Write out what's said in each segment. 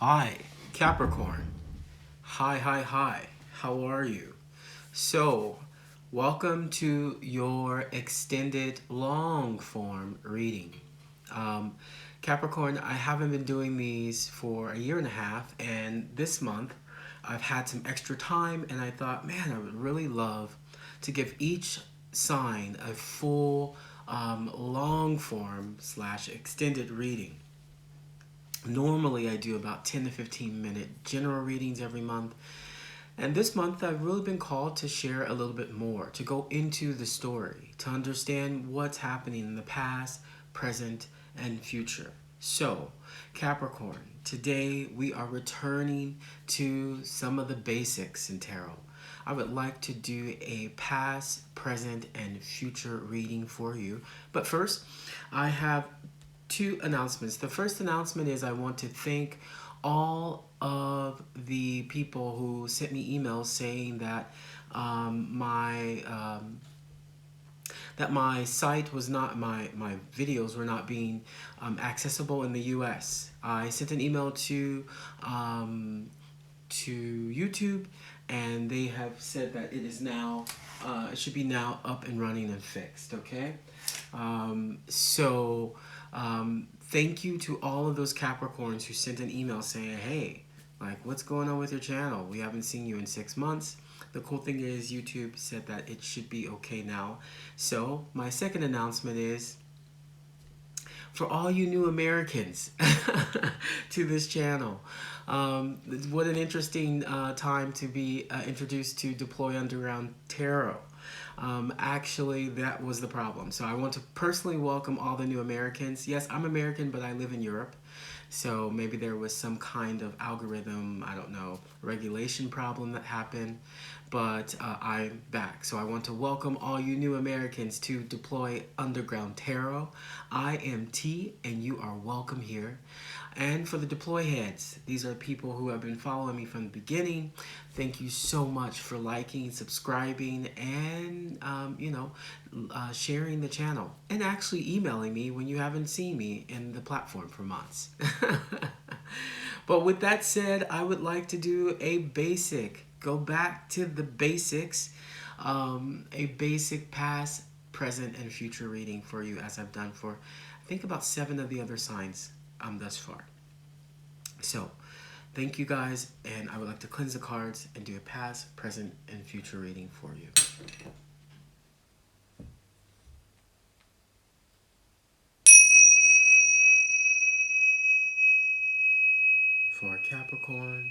Hi, Capricorn. Hi. How are you? So, welcome to your extended long form reading. Um, Capricorn, I haven't been doing these for a year and a half, and this month I've had some extra time, and I thought, man, I would really love to give each sign a full long form / extended reading. Normally, I do about 10 to 15-minute general readings every month. And this month, I've really been called to share a little bit more, to go into the story, to understand what's happening in the past, present, and future. So, Capricorn, today we are returning to some of the basics in tarot. I would like to do a past, present, and future reading for you. But first, I have two announcements. The first announcement is I want to thank all of the people who sent me emails saying that my site was not my videos were not being accessible in the U.S. I sent an email to YouTube, and they have said that it is now it should be now up and running and fixed. Okay, thank you to all of those Capricorns who sent an email saying, hey, like, what's going on with your channel? We haven't seen you in 6 months. The cool thing is YouTube said that it should be okay now. So my second announcement is for all you new Americans to this channel. What an interesting time to be introduced to Deploy Underground Tarot. Actually, that was the problem. So I want to personally welcome all the new Americans. Yes, I'm American, but I live in Europe. So maybe there was some kind of algorithm, I don't know, regulation problem that happened. But I'm back. So I want to welcome all you new Americans to Deploy Underground Tarot. I am T, and you are welcome here. And for the Deploy heads, these are people who have been following me from the beginning. Thank you so much for liking, subscribing, and sharing the channel, and actually emailing me when you haven't seen me in the platform for months. But with that said, I would like to do a basic, go back to the basics, a basic past, present, and future reading for you, as I've done for, I think, about 7 of the other signs thus far. So, thank you guys, and I would like to cleanse the cards and do a past, present, and future reading for you. For Capricorn,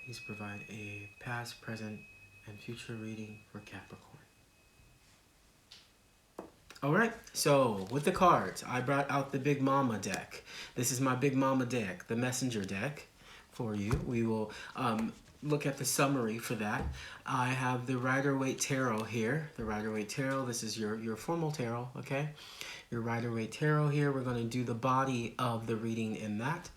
please provide a past, present, and future reading for Capricorn. Alright, so with the cards, I brought out the Big Mama deck. This is my Big Mama deck, the Messenger deck for you. We will look at the summary for that. I have the Rider-Waite Tarot here. The Rider-Waite Tarot, this is your formal tarot, okay? Your Rider-Waite Tarot here. We're going to do the body of the reading in that.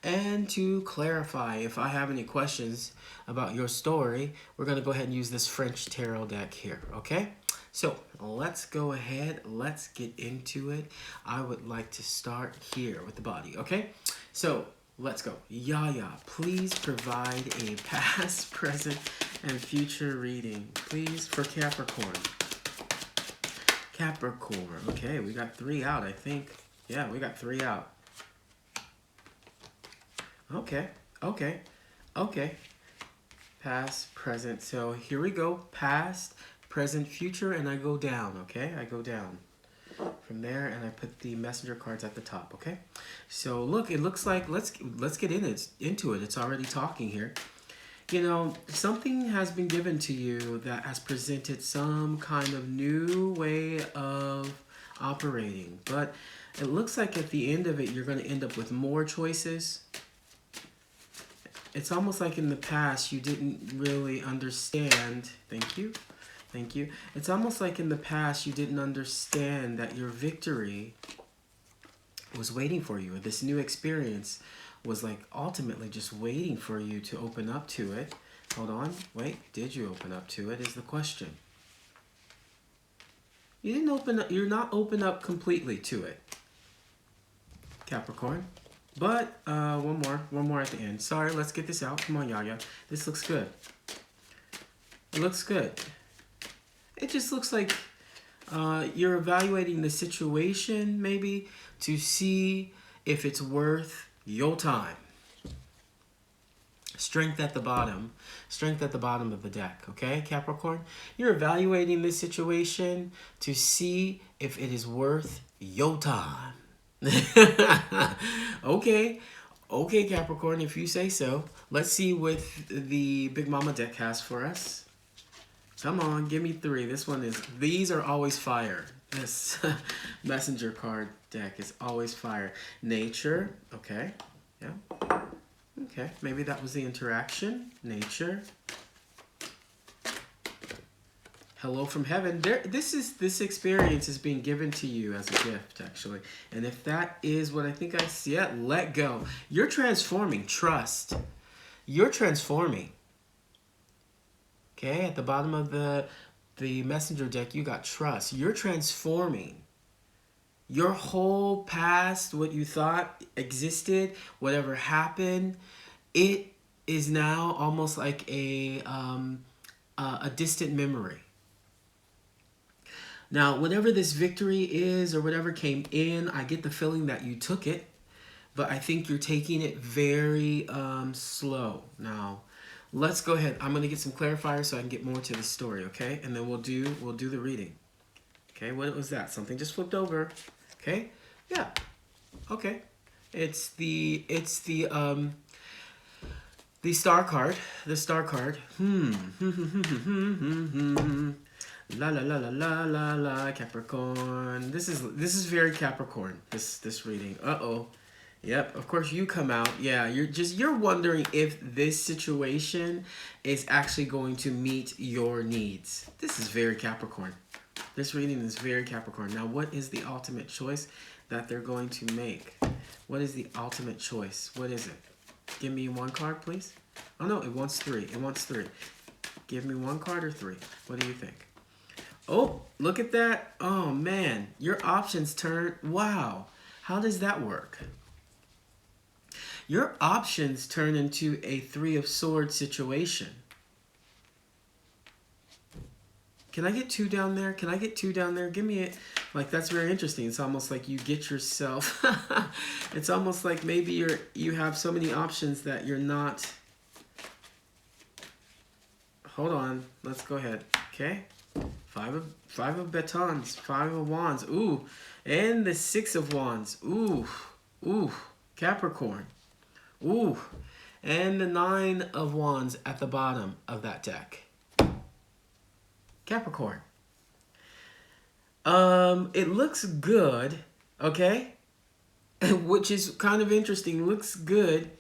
And to clarify, if I have any questions about your story, we're going to go ahead and use this French Tarot deck here, okay? So let's go ahead, let's get into it. I would like to start here with the body, okay? So let's go. Yaya, please provide a past, present, and future reading, please, for Capricorn. Capricorn, okay, we got 3 out, I think. Yeah, we got 3 out. Okay. Past, present, so here we go. Past, present, future, and I go down, okay? I go down from there, and I put the messenger cards at the top, okay? So look, it looks like, let's get into it. It's already talking here. You know, something has been given to you that has presented some kind of new way of operating, but it looks like at the end of it, you're going to end up with more choices. It's almost like in the past, you didn't really understand. Thank you. It's almost like in the past, you didn't understand that your victory was waiting for you, or this new experience was like ultimately just waiting for you to open up to it. Hold on, wait, did you open up to it is the question. You didn't open up, you're not open up completely to it. Capricorn. But one more at the end. Sorry, let's get this out. Come on, Yaya. This looks good. It looks good. It just looks like you're evaluating the situation maybe to see if it's worth your time. Strength at the bottom. Strength at the bottom of the deck, okay, Capricorn? You're evaluating this situation to see if it is worth your time. Okay. Okay, Capricorn, if you say so. Let's see what the Big Mama deck has for us. Come on, give me 3. These are always fire. This messenger card deck is always fire. Nature, okay, yeah. Okay, maybe that was the interaction. Nature. Hello from heaven. This experience is being given to you as a gift, actually. And if that is what I think I see, yeah, let go. You're transforming. Trust. You're transforming. Okay, at the bottom of the messenger deck, you got trust. You're transforming. Your whole past, what you thought existed, whatever happened, it is now almost like a distant memory. Now, whatever this victory is or whatever came in, I get the feeling that you took it, but I think you're taking it very slow. Now, let's go ahead. I'm going to get some clarifiers so I can get more to the story, okay? And then we'll do the reading. Okay, what was that? Something just flipped over. Okay? Yeah. Okay. It's the star card. The star card. La la la la la la la Capricorn. This is very Capricorn, this reading. Uh-oh. Yep, of course you come out. Yeah, you're wondering if this situation is actually going to meet your needs. This is very Capricorn. This reading is very Capricorn. Now, what is the ultimate choice that they're going to make? What is the ultimate choice? What is it? Give me 1 card, please. Oh, no, it wants 3. It wants 3. Give me 1 card or 3. What do you think? Oh, look at that. Oh, man. Your options turn. Wow. How does that work? Your options turn into a 3 of Swords situation. Can I get 2 down there? Can I get 2 down there? Give me it. Like, that's very interesting. It's almost like you get yourself. It's almost like maybe you have so many options that you're not. Hold on. Let's go ahead. Okay. 5 of batons. 5 of wands. Ooh. And the 6 of wands. Ooh. Ooh. Capricorn. Ooh. And the 9 of wands at the bottom of that deck. Capricorn. It looks good, okay? Which is kind of interesting. Looks good,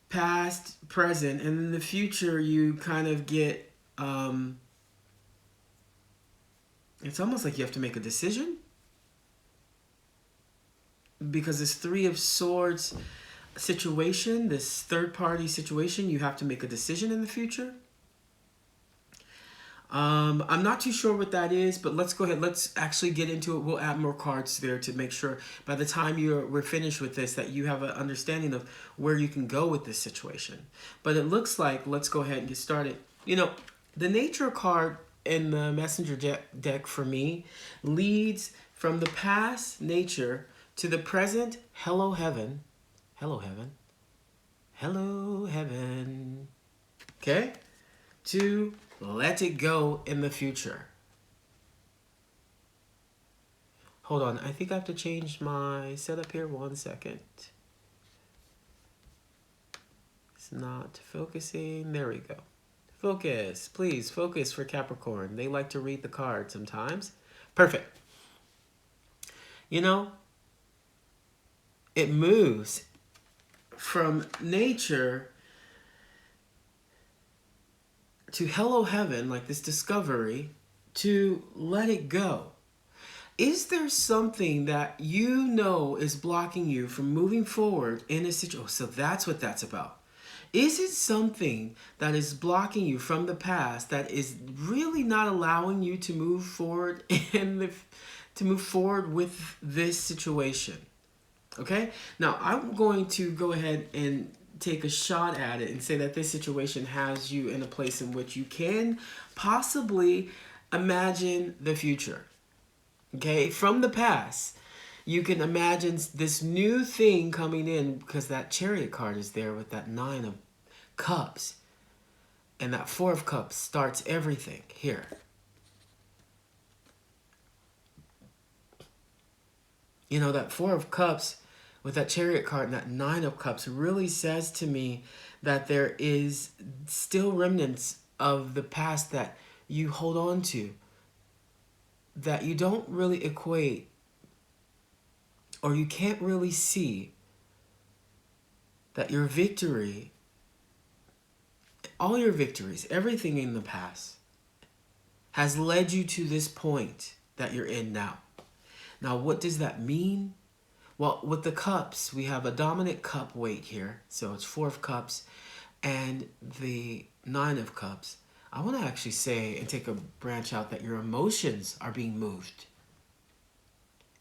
past, present, and in the future you kind of get, it's almost like you have to make a decision. Because this 3 of Swords situation, this third-party situation, you have to make a decision in the future. I'm not too sure what that is, but let's go ahead. Let's actually get into it. We'll add more cards there to make sure by the time we're finished with this that you have an understanding of where you can go with this situation. But it looks like, let's go ahead and get started. You know, the nature card in the messenger deck for me leads from the past, nature, to the present, hello heaven. Hello heaven. Hello heaven. Okay? To let it go in the future. Hold on. I think I have to change my setup here. 1 second. It's not focusing. There we go. Focus. Please focus for Capricorn. They like to read the card sometimes. Perfect. You know, it moves from nature to hello heaven, like this discovery, to let it go. Is there something that you know is blocking you from moving forward in a situation? Oh, so that's what that's about. Is it something that is blocking you from the past that is really not allowing you to move forward with this situation? Okay? Now, I'm going to go ahead and take a shot at it and say that this situation has you in a place in which you can possibly imagine the future. Okay? From the past, you can imagine this new thing coming in because that Chariot card is there with that 9 of Cups. And that 4 of Cups starts everything here. You know, that 4 of Cups with that Chariot card and that 9 of Cups really says to me that there is still remnants of the past that you hold on to, that you don't really equate or you can't really see, that your victory, all your victories, everything in the past has led you to this point that you're in now. Now, what does that mean? Well, with the cups, we have a dominant cup weight here. So it's 4 of Cups and the 9 of Cups. I want to actually say and take a branch out that your emotions are being moved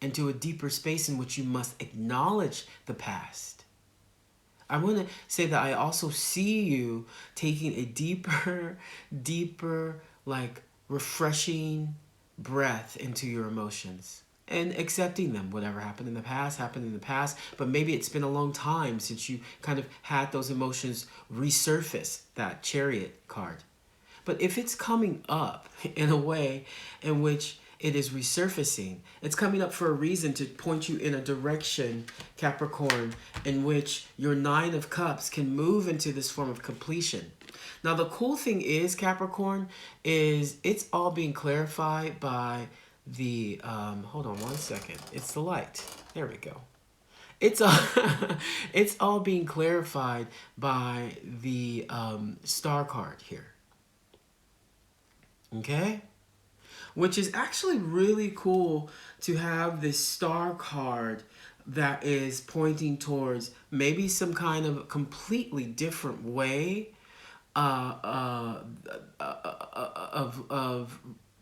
into a deeper space in which you must acknowledge the past. I want to say that I also see you taking a deeper, like refreshing breath into your emotions and accepting them. Whatever happened in the past, but maybe it's been a long time since you kind of had those emotions resurface, that Chariot card. But if it's coming up in a way in which it is resurfacing, it's coming up for a reason to point you in a direction, Capricorn, in which your 9 of Cups can move into this form of completion. Now, the cool thing is, Capricorn, is it's all being clarified by the, hold on one second. It's the light. There we go. It's all being clarified by the star card here. Okay? Which is actually really cool to have this star card that is pointing towards maybe some kind of completely different way of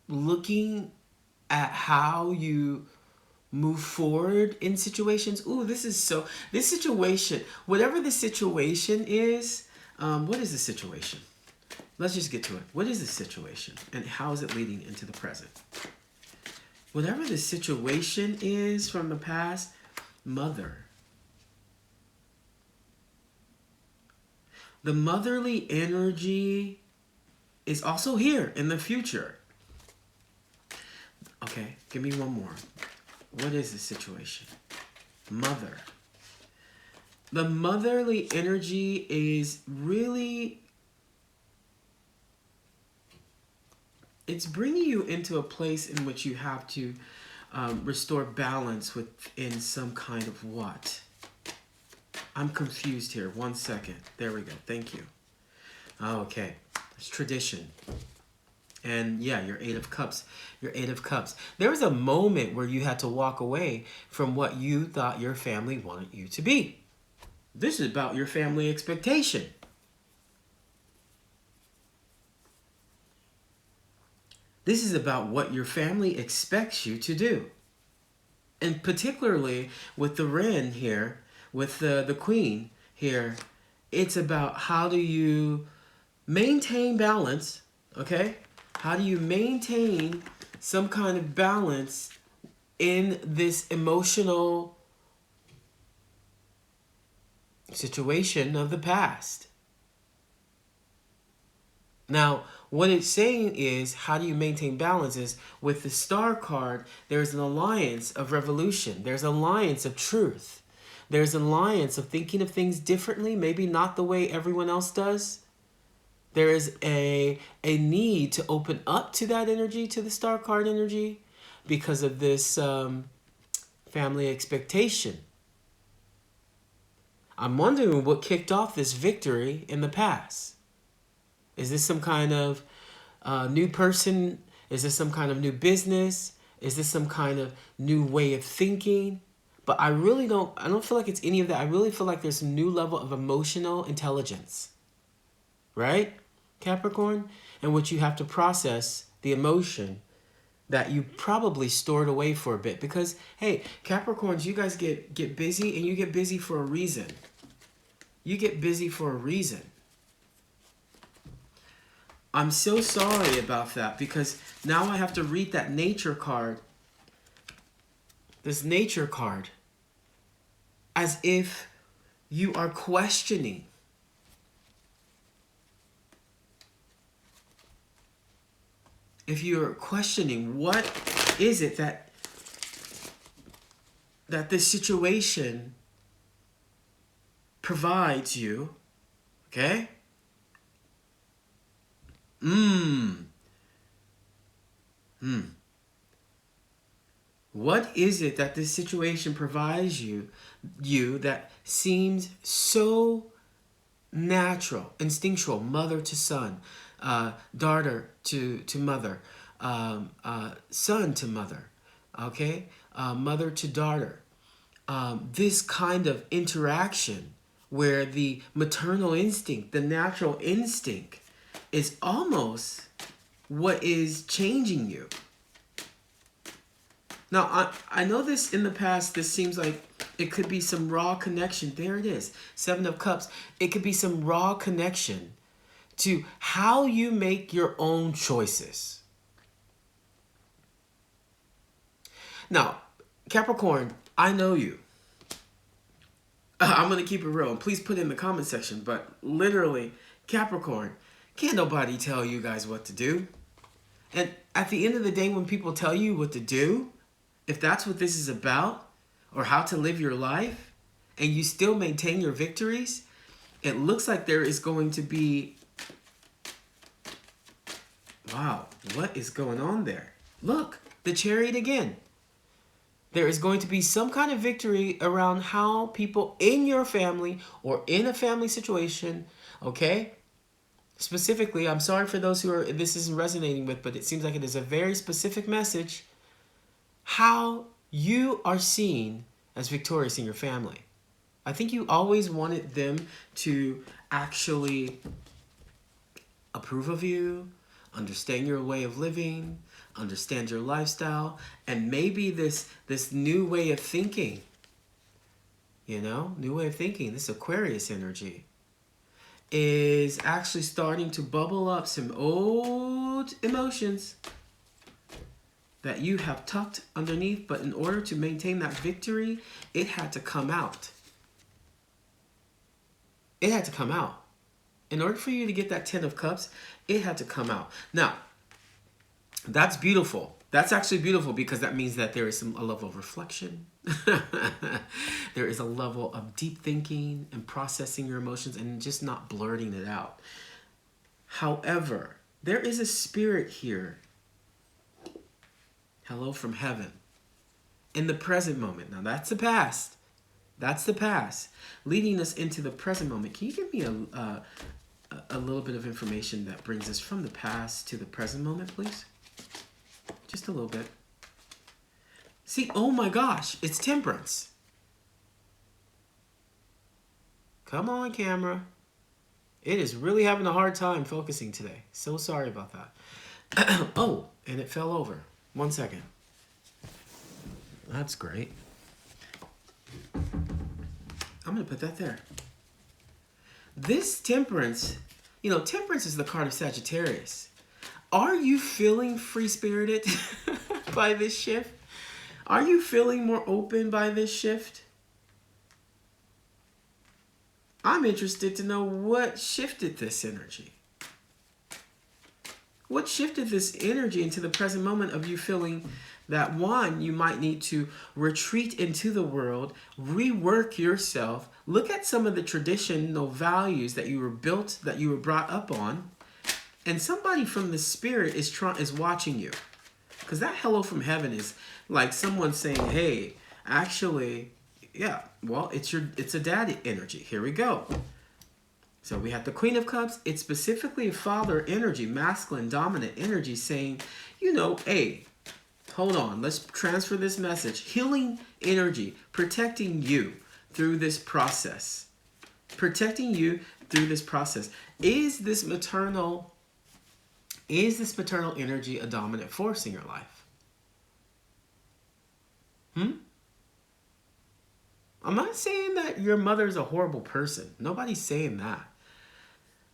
looking at how you move forward in situations. Ooh, this situation, whatever the situation is, what is the situation? Let's just get to it. What is the situation and how is it leading into the present? Whatever the situation is from the past, mother. The motherly energy is also here in the future. Okay, give me one more. What is the situation? Mother. The motherly energy is really, it's bringing you into a place in which you have to restore balance within some kind of what? I'm confused here. One second. There we go. Thank you. Okay. It's tradition. And yeah, your 8 of Cups. Your 8 of Cups. There was a moment where you had to walk away from what you thought your family wanted you to be. This is about your family expectation. This is about what your family expects you to do. And particularly with the Ren here, with the Queen here, it's about how do you maintain balance, okay? How do you maintain some kind of balance in this emotional situation of the past? Now, what it's saying is, how do you maintain balance is, with the star card, there's an alliance of revolution. There's an alliance of truth. There's an alliance of thinking of things differently, maybe not the way everyone else does. There is a need to open up to that energy, to the star card energy, because of this family expectation. I'm wondering what kicked off this victory in the past. Is this some kind of new person? Is this some kind of new business? Is this some kind of new way of thinking? But I don't feel like it's any of that. I really feel like there's a new level of emotional intelligence. Right, Capricorn? In which you have to process the emotion that you probably stored away for a bit. Because, hey, Capricorns, you guys get busy, and you get busy for a reason. You get busy for a reason. I'm so sorry about that, because now I have to read that nature card. This nature card. As if you are questioning. If you're questioning, what is it that this situation provides you, okay? What is it that this situation provides you that seems so natural, instinctual, mother to son, daughter to mother, son to mother, okay? Mother to daughter. This kind of interaction where the maternal instinct, the natural instinct, is almost what is changing you. Now, I know this in the past, this seems like it could be some raw connection. There it is, 7 of Cups. It could be some raw connection to how you make your own choices. Now, Capricorn, I know you. I'm going to keep it real. And please put it in the comment section. But literally, Capricorn, can't nobody tell you guys what to do. And at the end of the day, when people tell you what to do, if that's what this is about, or how to live your life, and you still maintain your victories, it looks like there is going to be... Wow, what is going on there? Look, the Chariot again. There is going to be some kind of victory around how people in your family or in a family situation, okay? Specifically, I'm sorry for those who this isn't resonating with, but it seems like it is a very specific message. How you are seen as victorious in your family. I think you always wanted them to actually approve of you, understand your way of living, understand your lifestyle, and maybe this new way of thinking, new way of thinking, this Aquarius energy, is actually starting to bubble up some old emotions that you have tucked underneath, but in order to maintain that victory, it had to come out. It had to come out. In order for you to get that 10 of Cups, it had to come out. Now, that's beautiful. That's actually beautiful, because that means that there is a level of reflection. There is a level of deep thinking and processing your emotions and just not blurting it out. However, there is a spirit here. Hello from heaven. In the present moment. Now that's the past. That's the past. Leading us into the present moment. Can you give me a little bit of information that brings us from the past to the present moment, please? Just a little bit. See, oh my gosh, it's Temperance. Come on, camera. It is really having a hard time focusing today. So sorry about that. Oh, and it fell over. 1 second. That's great. I'm going to put that there. This Temperance, Temperance is the card of Sagittarius. Are you feeling free-spirited by this shift? Are you feeling more open by this shift? I'm interested to know what shifted this energy. What shifted this energy into the present moment of you feeling that, one, you might need to retreat into the world, rework yourself, look at some of the traditional values that you were built, that you were brought up on, and somebody from the spirit is watching you. Because that hello from heaven is like someone saying, hey, actually, yeah, well, it's a daddy energy. Here we go. So we have the Queen of Cups. It's specifically a father energy, masculine, dominant energy saying, hey, hold on. Let's transfer this message. Healing energy, protecting you through this process. Protecting you through this process. Is this maternal energy a dominant force in your life? Hmm? I'm not saying that your mother's a horrible person. Nobody's saying that.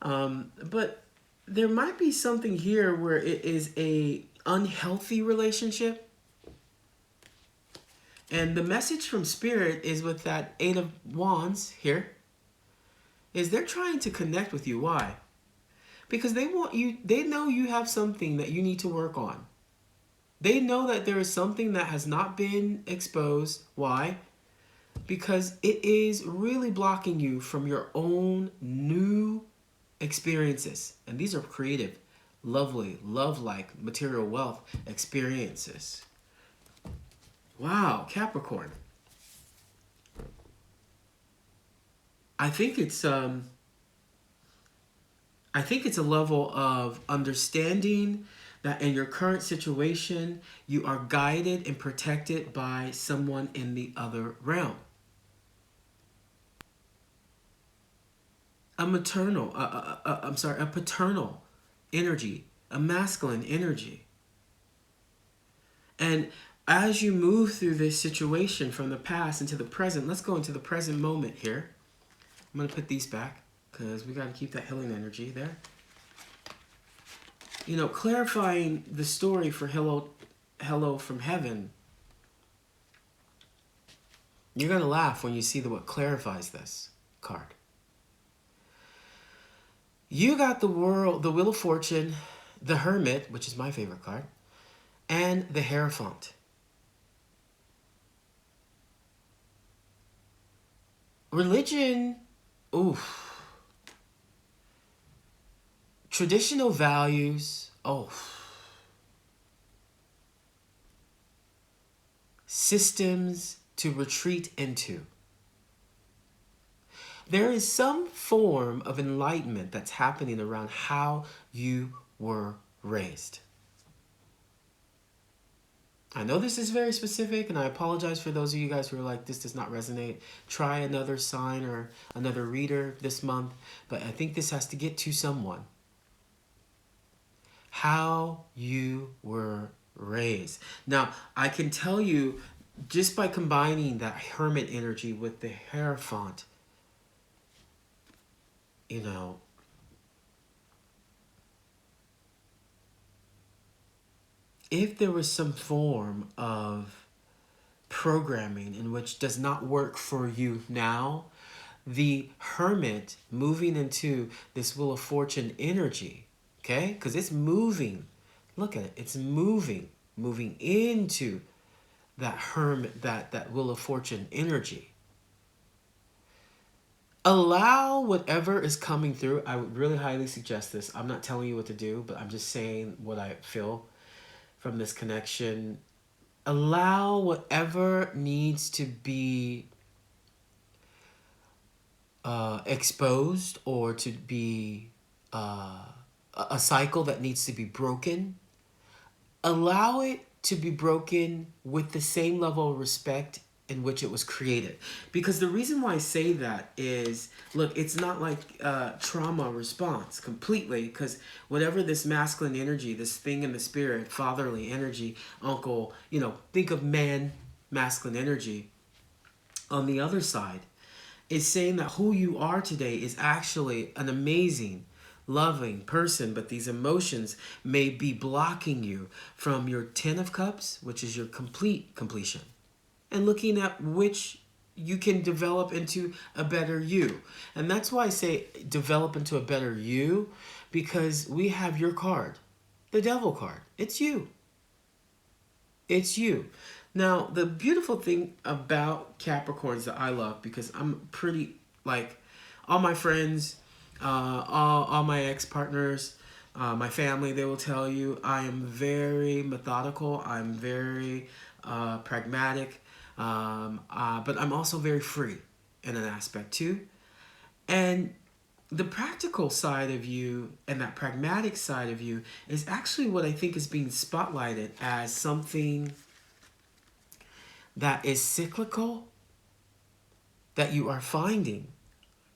But there might be something here where it is a unhealthy relationship. And the message from Spirit is with that Eight of Wands here, is they're trying to connect with you. Why? Because they want you, they know you have something that you need to work on. They know that there is something that has not been exposed. Why? Because it is really blocking you from your own new experiences. And these are creative, lovely, love-like, material wealth experiences. Wow, Capricorn. I think it's a level of understanding that in your current situation, you are guided and protected by someone in the other realm. A paternal energy, a masculine energy. And as you move through this situation from the past into the present, let's go into the present moment here. I'm going to put these back because we got to keep that healing energy there. You know, clarifying the story for Hello from Heaven. You're going to laugh when you see what clarifies this card. You got the Wheel of Fortune, the Hermit, which is my favorite card, and the Hierophant. Religion, oof. Traditional values, oh. Systems to retreat into. There is some form of enlightenment that's happening around how you were raised. I know this is very specific, and I apologize for those of you guys who are like, this does not resonate. Try another sign or another reader this month, but I think this has to get to someone. How you were raised. Now, I can tell you, just by combining that Hermit energy with the Hierophant, you know, if there was some form of programming in which does not work for you now, the Hermit moving into this Wheel of Fortune energy, okay? Because it's moving. Look at it. It's moving into that Hermit, that Wheel of Fortune energy. Allow whatever is coming through. I would really highly suggest this. I'm not telling you what to do, but I'm just saying what I feel from this connection. Allow whatever needs to be exposed, or to be a cycle that needs to be broken. Allow it to be broken with the same level of respect in which it was created. Because the reason why I say that is, look, it's not like trauma response completely, because whatever this masculine energy, this thing in the spirit, fatherly energy, uncle, you know, think of man, masculine energy on the other side, is saying that who you are today is actually an amazing, loving person, but these emotions may be blocking you from your 10 of Cups, which is your completion, and looking at which you can develop into a better you. And that's why I say develop into a better you, because we have your card, the Devil card. It's you. It's you. Now, the beautiful thing about Capricorns that I love, because I'm pretty, like, all my friends, all my ex-partners, my family, they will tell you I am very methodical. I'm very pragmatic. But I'm also very free in an aspect too. And the practical side of you and that pragmatic side of you is actually what I think is being spotlighted as something that is cyclical, that you are finding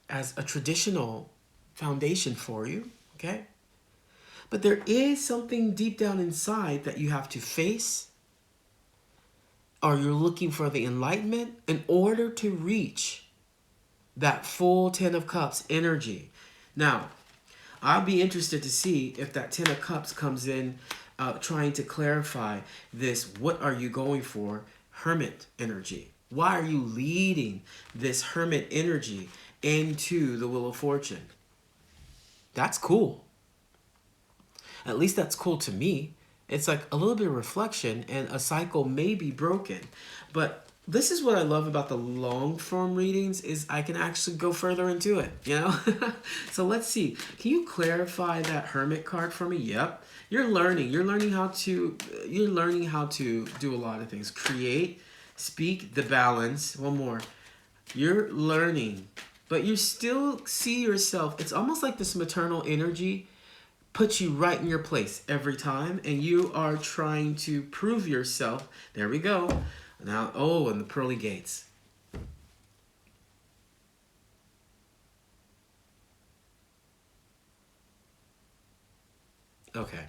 as a traditional foundation for you, okay? But there is something deep down inside that you have to face, or you're looking for the enlightenment in order to reach that full Ten of Cups energy. Now, I'll be interested to see if that Ten of Cups comes in trying to clarify this. What are you going for? Hermit energy. Why are you leading this hermit energy into the Wheel of Fortune? That's cool. At least that's cool to me. It's like a little bit of reflection, and a cycle may be broken. But this is what I love about the long form readings, is I can actually go further into it, you know? So let's see. Can you clarify that Hermit card for me? Yep. You're learning. You're learning how to do a lot of things. Create, speak, the balance. One more. You're learning, but you still see yourself. It's almost like this maternal energy puts you right in your place every time, and you are trying to prove yourself. There we go. Now, oh, and the pearly gates. Okay.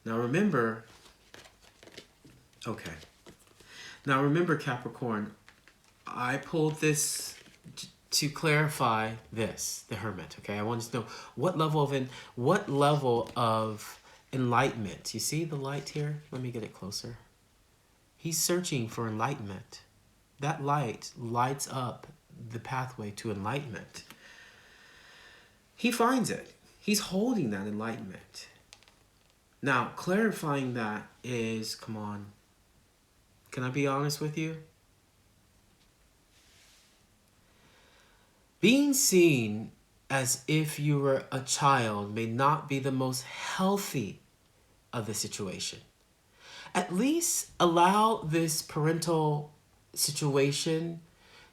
Now remember, okay. Now remember, Capricorn, I pulled this to clarify this, the Hermit, okay? I want to know what level of enlightenment. You see the light here? Let me get it closer. He's searching for enlightenment. That light lights up the pathway to enlightenment. He finds it. He's holding that enlightenment. Now, clarifying that is, come on. Can I be honest with you? Being seen as if you were a child may not be the most healthy of the situation. At least allow this parental situation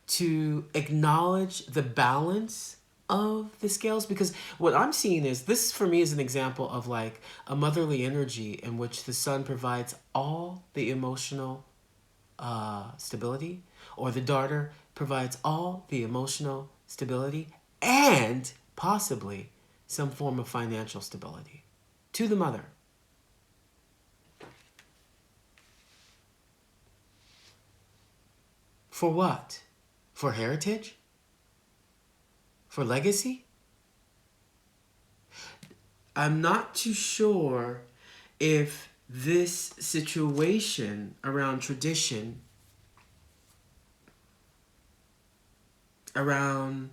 to acknowledge the balance of the scales, because what I'm seeing is, this for me is an example of like a motherly energy in which the son provides all the emotional stability, or the daughter provides all the emotional stability and possibly some form of financial stability to the mother. For what? For heritage? For legacy? I'm not too sure if this situation around tradition, around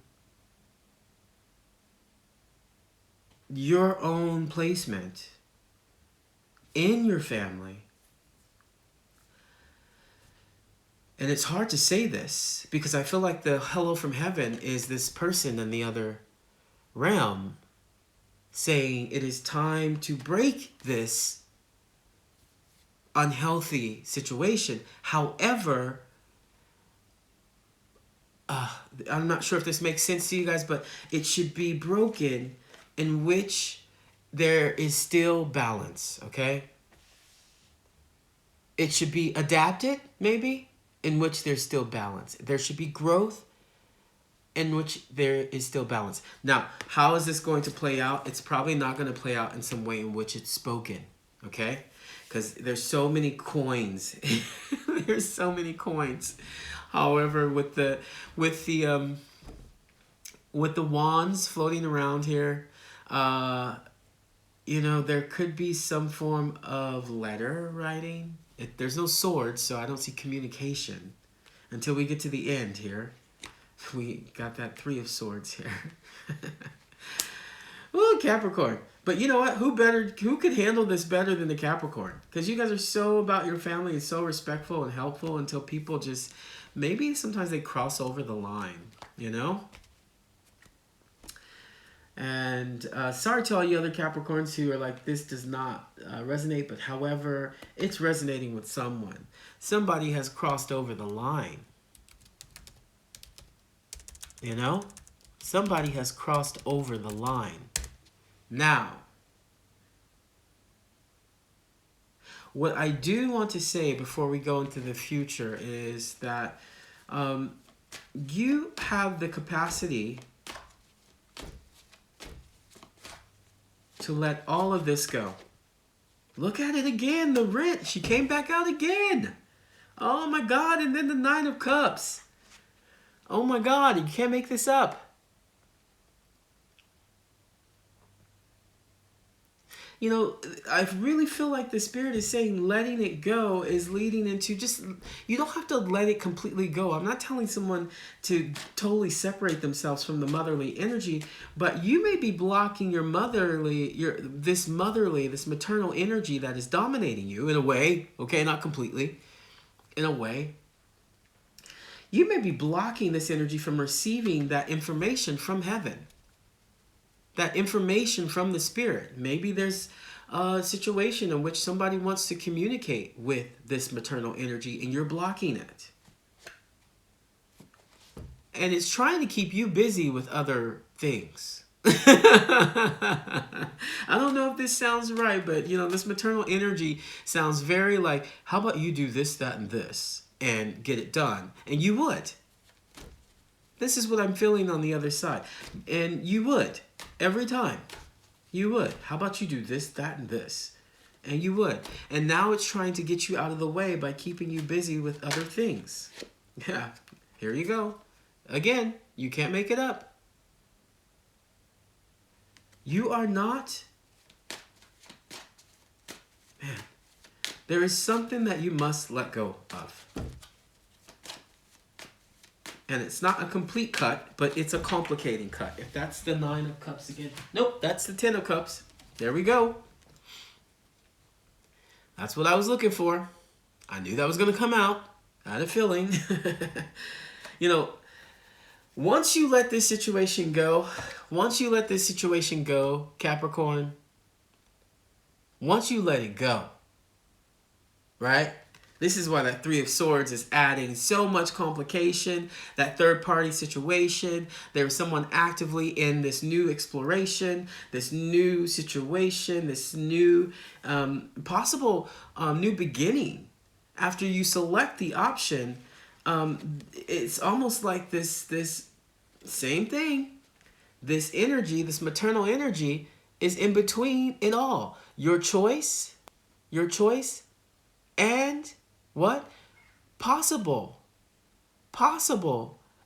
your own placement in your family, and it's hard to say this because I feel like the hello from heaven is this person in the other realm saying it is time to break this unhealthy situation. However, I'm not sure if this makes sense to you guys, but it should be broken in which there is still balance, okay? It should be adapted, maybe, in which there's still balance. There should be growth in which there is still balance. Now, how is this going to play out? It's probably not going to play out in some way in which it's spoken, okay? Because there's so many coins. There's so many coins. However, with the wands floating around here, you know, there could be some form of letter writing. There's no swords, so I don't see communication until we get to the end here. We got that 3 of Swords here. Ooh, Capricorn. But you know what? Who could handle this better than the Capricorn? Because you guys are so about your family and so respectful and helpful until people just, maybe sometimes they cross over the line, you know? And sorry to all you other Capricorns who are like, this does not resonate, but however, it's resonating with someone. Somebody has crossed over the line. You know? Somebody has crossed over the line. Now, what I do want to say before we go into the future is that you have the capacity to let all of this go. Look at it again. The writ. She came back out again. Oh my God. And then the Nine of Cups. Oh my God. You can't make this up. You know, I really feel like the Spirit is saying letting it go is leading into just, you don't have to let it completely go. I'm not telling someone to totally separate themselves from the motherly energy, but you may be blocking your this maternal energy that is dominating you in a way, okay, not completely, in a way. You may be blocking this energy from receiving that information from heaven. That information from the Spirit. Maybe there's a situation in which somebody wants to communicate with this maternal energy and you're blocking it. And it's trying to keep you busy with other things. I don't know if this sounds right, but you know, this maternal energy sounds very like, how about you do this, that, and this and get it done? And you would. This is what I'm feeling on the other side. And you would. Every time. You would. How about you do this, that, and this? And you would. And now it's trying to get you out of the way by keeping you busy with other things. Yeah. Here you go. Again, you can't make it up. You are not... Man. There is something that you must let go of. And it's not a complete cut, but it's a complicating cut. If that's the Nine of Cups again. Nope, that's the Ten of Cups. There we go. That's what I was looking for. I knew that was going to come out. I had a feeling. You know, once you let this situation go, Capricorn, once you let it go, right? This is why that Three of Swords is adding so much complication, that third-party situation. There's someone actively in this new exploration, this new situation, this new possible new beginning. After you select the option, it's almost like this same thing. This energy, this maternal energy, is in between it all. Your choice, and... what? Possible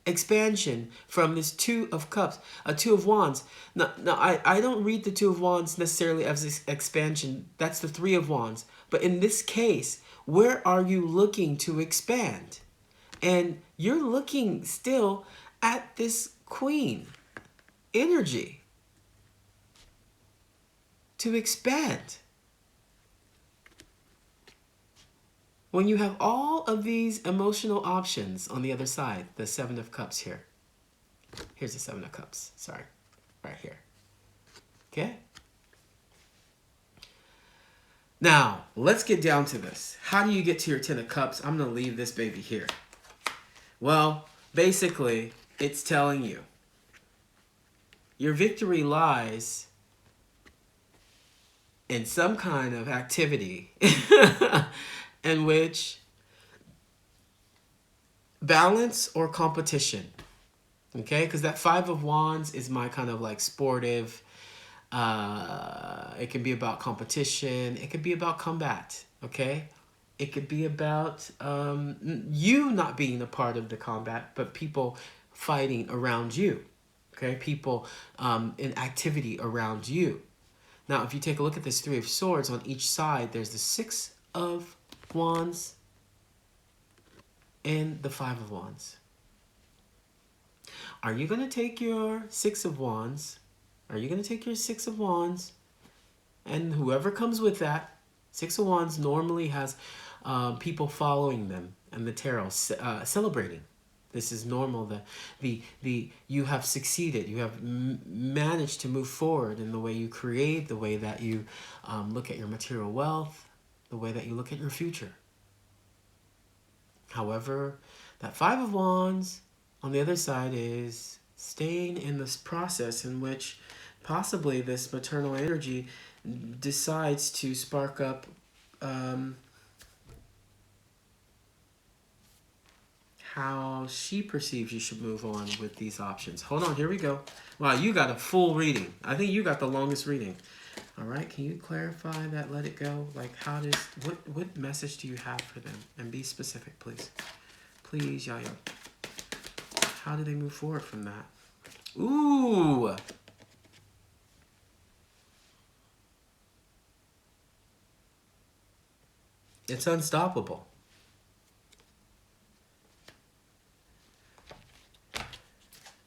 expansion from this Two of Cups, a Two of Wands. Now I don't read the Two of Wands necessarily as this expansion. That's the Three of Wands. But in this case, where are you looking to expand? And you're looking still at this Queen energy to expand. When you have all of these emotional options on the other side, the Seven of Cups here. Here's the Seven of Cups, sorry, right here. Okay? Now, let's get down to this. How do you get to your Ten of Cups? I'm going to leave this baby here. Well, basically, it's telling you your victory lies in some kind of activity in which balance or competition, okay? Because that Five of Wands is my kind of like sportive, it can be about competition, it could be about combat, okay? It could be about you not being a part of the combat, but people fighting around you, okay? People in activity around you. Now, if you take a look at this Three of Swords, on each side, there's the Six of Wands and the Five of Wands. Are you going to take your Six of Wands? Are you going to take your Six of Wands? And whoever comes with that, Six of Wands normally has people following them and the tarot celebrating. This is normal. You have succeeded. You have managed to move forward in the way you create, the way that you look at your material wealth, the way that you look at your future. However, that Five of Wands on the other side is staying in this process in which possibly this maternal energy decides to spark up how she perceives you should move on with these options. Hold on, here we go. Wow, you got a full reading. I think you got the longest reading. All right, can you clarify that let it go? Like, how does, what message do you have for them? And be specific, please. Please, Yaya. How do they move forward from that? Ooh! It's unstoppable.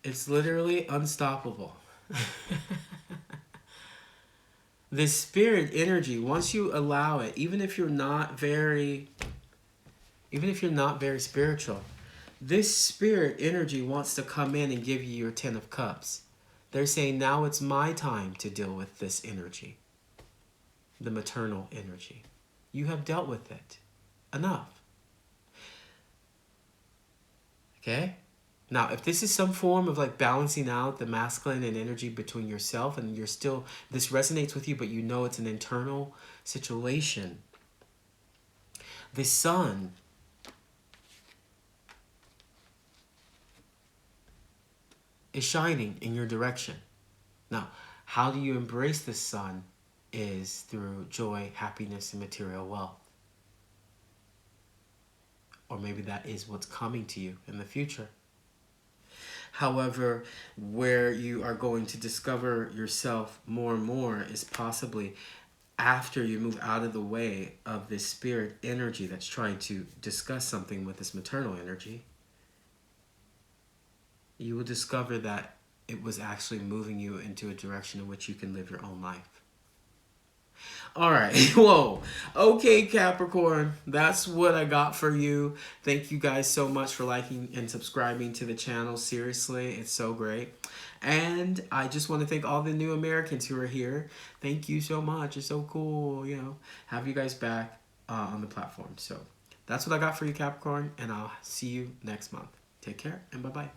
It's literally unstoppable. This spirit energy, once you allow it, even if you're not very spiritual, this spirit energy wants to come in and give you your 10 of cups. They're saying, now it's my time to deal with this energy, the maternal energy. You have dealt with it enough. Okay? Now, if this is some form of like balancing out the masculine and energy between yourself, and you're still, this resonates with you, but you know it's an internal situation, the sun is shining in your direction. Now, how do you embrace the sun is through joy, happiness, and material wealth. Or maybe that is what's coming to you in the future. However, where you are going to discover yourself more and more is possibly after you move out of the way of this spirit energy that's trying to discuss something with this maternal energy. You will discover that it was actually moving you into a direction in which you can live your own life. All right. Whoa. Okay, Capricorn. That's what I got for you. Thank you guys so much for liking and subscribing to the channel. Seriously, it's so great. And I just want to thank all the new Americans who are here. Thank you so much. It's so cool, you know, have you guys back on the platform. So that's what I got for you, Capricorn, and I'll see you next month. Take care and bye-bye.